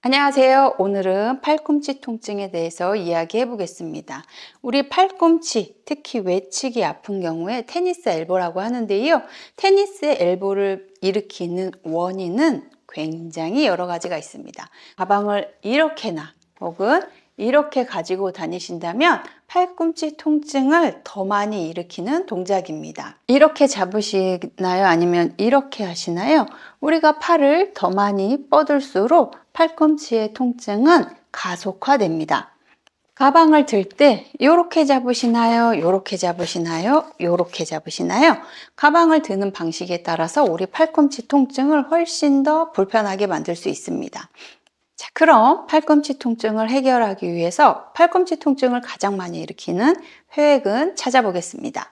안녕하세요. 오늘은 팔꿈치 통증에 대해서 이야기해 보겠습니다. 우리 팔꿈치, 특히 외측이 아픈 경우에 테니스 엘보라고 하는데요. 테니스 엘보를 일으키는 원인은 굉장히 여러 가지가 있습니다. 가방을 이렇게나 혹은 이렇게 가지고 다니신다면 팔꿈치 통증을 더 많이 일으키는 동작입니다. 이렇게 잡으시나요? 아니면 이렇게 하시나요? 우리가 팔을 더 많이 뻗을수록 팔꿈치의 통증은 가속화됩니다. 가방을 들 때 이렇게 잡으시나요? 이렇게 잡으시나요? 이렇게 잡으시나요? 가방을 드는 방식에 따라서 우리 팔꿈치 통증을 훨씬 더 불편하게 만들 수 있습니다. 자, 그럼 팔꿈치 통증을 해결하기 위해서 팔꿈치 통증을 가장 많이 일으키는 회외근 찾아보겠습니다.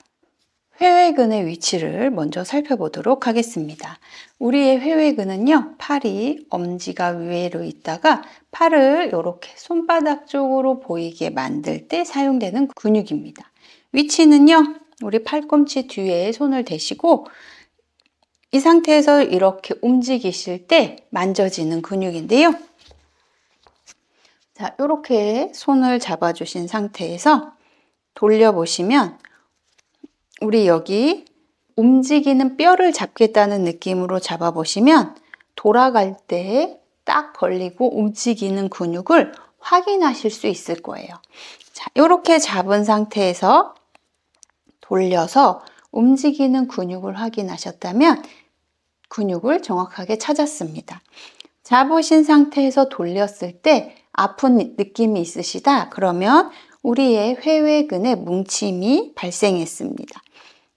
회외근의 위치를 먼저 살펴보도록 하겠습니다. 우리의 회외근은요, 팔이 엄지가 위로 있다가 팔을 이렇게 손바닥 쪽으로 보이게 만들 때 사용되는 근육입니다. 위치는요, 우리 팔꿈치 뒤에 손을 대시고 이 상태에서 이렇게 움직이실 때 만져지는 근육인데요. 자, 이렇게 손을 잡아주신 상태에서 돌려보시면 우리 여기 움직이는 뼈를 잡겠다는 느낌으로 잡아보시면 돌아갈 때 딱 걸리고 움직이는 근육을 확인하실 수 있을 거예요. 자, 이렇게 잡은 상태에서 돌려서 움직이는 근육을 확인하셨다면 근육을 정확하게 찾았습니다. 잡으신 상태에서 돌렸을 때 아픈 느낌이 있으시다? 그러면 우리의 회외근에 뭉침이 발생했습니다.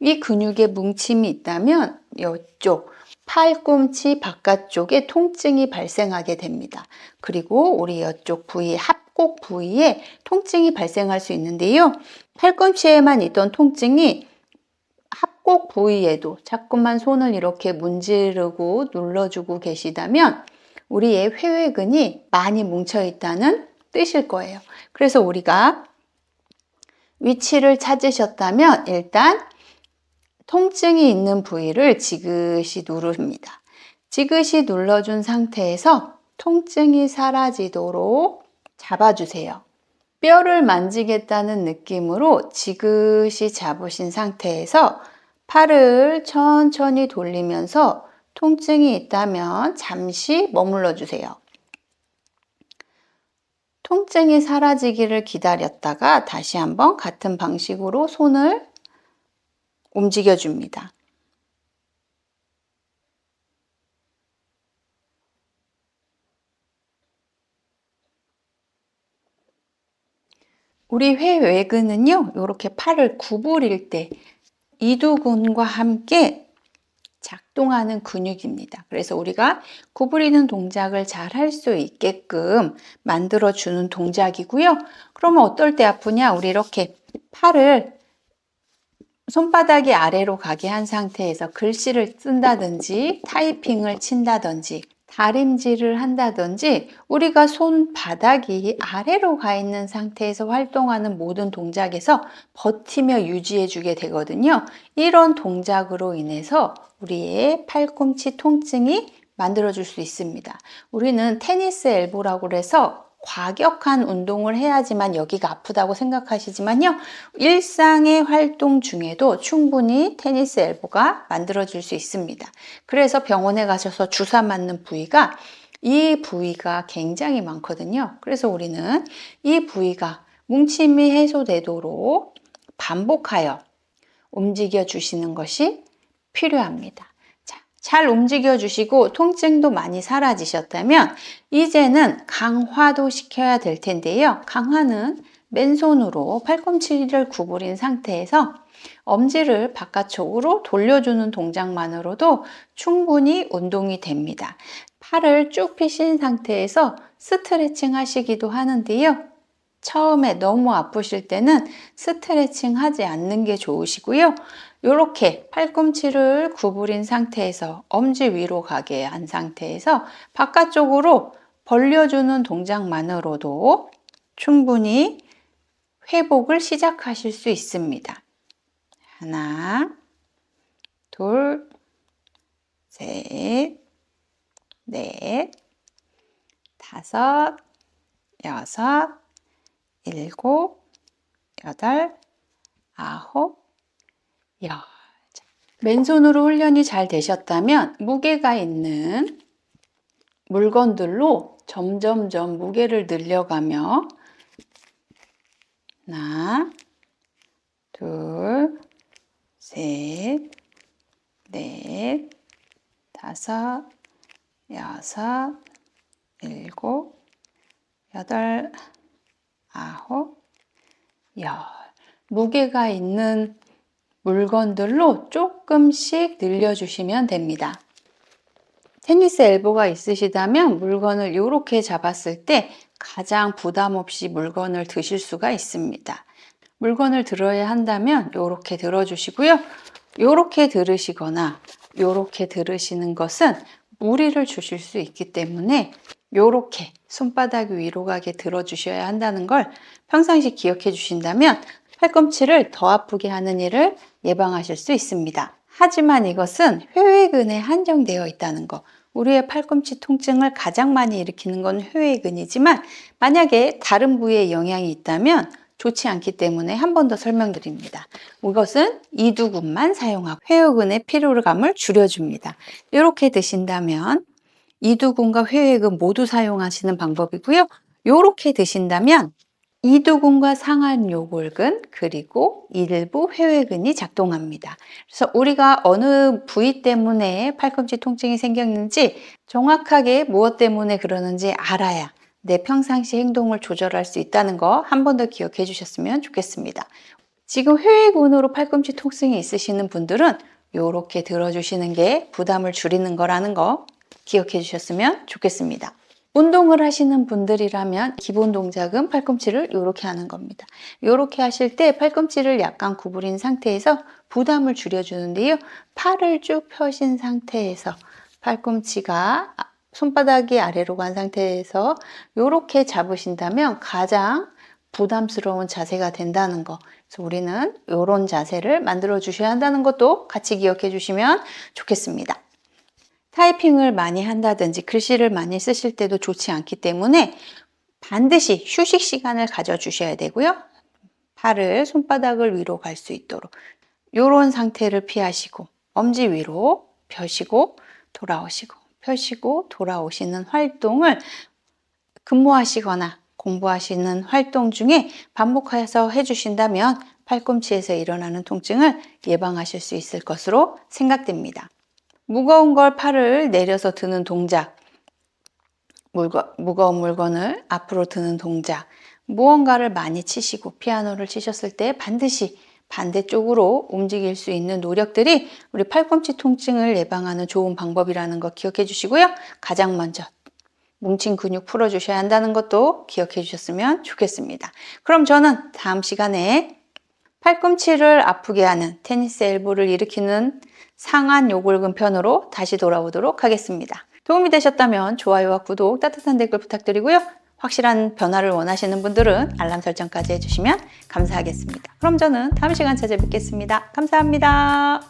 이 근육에 뭉침이 있다면 이쪽 팔꿈치 바깥쪽에 통증이 발생하게 됩니다. 그리고 우리 이쪽 부위, 합곡 부위에 통증이 발생할 수 있는데요. 팔꿈치에만 있던 통증이 합곡 부위에도 자꾸만 손을 이렇게 문지르고 눌러주고 계시다면 우리의 회외근이 많이 뭉쳐 있다는 뜻일 거예요. 그래서 우리가 위치를 찾으셨다면 일단 통증이 있는 부위를 지그시 누릅니다. 지그시 눌러준 상태에서 통증이 사라지도록 잡아주세요. 뼈를 만지겠다는 느낌으로 지그시 잡으신 상태에서 팔을 천천히 돌리면서 통증이 있다면 잠시 머물러 주세요. 통증이 사라지기를 기다렸다가 다시 한번 같은 방식으로 손을 움직여 줍니다. 우리 회외근은요, 이렇게 팔을 구부릴 때 이두근과 함께 작동하는 근육입니다. 그래서 우리가 구부리는 동작을 잘 할 수 있게끔 만들어주는 동작이고요. 그러면 어떨 때 아프냐? 우리 이렇게 팔을 손바닥이 아래로 가게 한 상태에서 글씨를 쓴다든지 타이핑을 친다든지 다림질을 한다든지 우리가 손바닥이 아래로 가 있는 상태에서 활동하는 모든 동작에서 버티며 유지해 주게 되거든요. 이런 동작으로 인해서 우리의 팔꿈치 통증이 만들어줄 수 있습니다. 우리는 테니스 엘보라고 해서 과격한 운동을 해야지만 여기가 아프다고 생각하시지만요. 일상의 활동 중에도 충분히 테니스 엘보가 만들어질 수 있습니다. 그래서 병원에 가셔서 주사 맞는 부위가 이 부위가 굉장히 많거든요. 그래서 우리는 이 부위가 뭉침이 해소되도록 반복하여 움직여 주시는 것이 필요합니다. 잘 움직여 주시고 통증도 많이 사라지셨다면 이제는 강화도 시켜야 될 텐데요. 강화는 맨손으로 팔꿈치를 구부린 상태에서 엄지를 바깥쪽으로 돌려주는 동작만으로도 충분히 운동이 됩니다. 팔을 쭉 펴신 상태에서 스트레칭 하시기도 하는데요. 처음에 너무 아프실 때는 스트레칭 하지 않는 게 좋으시고요. 이렇게 팔꿈치를 구부린 상태에서 엄지 위로 가게 한 상태에서 바깥쪽으로 벌려주는 동작만으로도 충분히 회복을 시작하실 수 있습니다. 하나, 둘, 셋, 넷, 다섯, 여섯, 일곱, 여덟, 아홉, 열. 맨손으로 훈련이 잘 되셨다면 무게가 있는 물건들로 점점점 무게를 늘려가며 하나, 둘, 셋, 넷, 다섯, 여섯, 일곱, 여덟, 아홉, 열. 무게가 있는 물건들로 조금씩 늘려주시면 됩니다. 테니스 엘보가 있으시다면 물건을 이렇게 잡았을 때 가장 부담 없이 물건을 드실 수가 있습니다. 물건을 들어야 한다면 이렇게 들어주시고요. 이렇게 들으시거나 이렇게 들으시는 것은 무리를 주실 수 있기 때문에 이렇게 손바닥 위로 가게 들어주셔야 한다는 걸 평상시 기억해 주신다면 팔꿈치를 더 아프게 하는 일을 예방하실 수 있습니다. 하지만 이것은 회외근에 한정되어 있다는 거. 우리의 팔꿈치 통증을 가장 많이 일으키는 건 회외근이지만 만약에 다른 부위에 영향이 있다면 좋지 않기 때문에 한 번 더 설명드립니다. 이것은 이두근만 사용하고 회외근의 피로감을 줄여줍니다. 이렇게 드신다면 이두근과 회외근 모두 사용하시는 방법이고요. 이렇게 드신다면 이두근과 상완요골근 그리고 일부 회외근이 작동합니다. 그래서 우리가 어느 부위 때문에 팔꿈치 통증이 생겼는지 정확하게 무엇 때문에 그러는지 알아야 내 평상시 행동을 조절할 수 있다는 거 한 번 더 기억해 주셨으면 좋겠습니다. 지금 회외근으로 팔꿈치 통증이 있으시는 분들은 이렇게 들어주시는 게 부담을 줄이는 거라는 거 기억해 주셨으면 좋겠습니다. 운동을 하시는 분들이라면 기본 동작은 팔꿈치를 이렇게 하는 겁니다. 이렇게 하실 때 팔꿈치를 약간 구부린 상태에서 부담을 줄여주는데요. 팔을 쭉 펴신 상태에서 팔꿈치가 손바닥이 아래로 간 상태에서 이렇게 잡으신다면 가장 부담스러운 자세가 된다는 거. 그래서 우리는 이런 자세를 만들어 주셔야 한다는 것도 같이 기억해 주시면 좋겠습니다. 타이핑을 많이 한다든지 글씨를 많이 쓰실 때도 좋지 않기 때문에 반드시 휴식 시간을 가져주셔야 되고요. 팔을 손바닥을 위로 갈 수 있도록 이런 상태를 피하시고 엄지 위로 펴시고 돌아오시고 펴시고 돌아오시는 활동을 근무하시거나 공부하시는 활동 중에 반복해서 해주신다면 팔꿈치에서 일어나는 통증을 예방하실 수 있을 것으로 생각됩니다. 무거운 걸 팔을 내려서 드는 동작, 무거운 물건을 앞으로 드는 동작, 무언가를 많이 치시고 피아노를 치셨을 때 반드시 반대쪽으로 움직일 수 있는 노력들이 우리 팔꿈치 통증을 예방하는 좋은 방법이라는 거 기억해 주시고요. 가장 먼저 뭉친 근육 풀어주셔야 한다는 것도 기억해 주셨으면 좋겠습니다. 그럼 저는 다음 시간에 팔꿈치를 아프게 하는 테니스 엘보를 일으키는 상완 요골근 편으로 다시 돌아오도록 하겠습니다. 도움이 되셨다면 좋아요와 구독, 따뜻한 댓글 부탁드리고요. 확실한 변화를 원하시는 분들은 알람 설정까지 해주시면 감사하겠습니다. 그럼 저는 다음 시간 찾아뵙겠습니다. 감사합니다.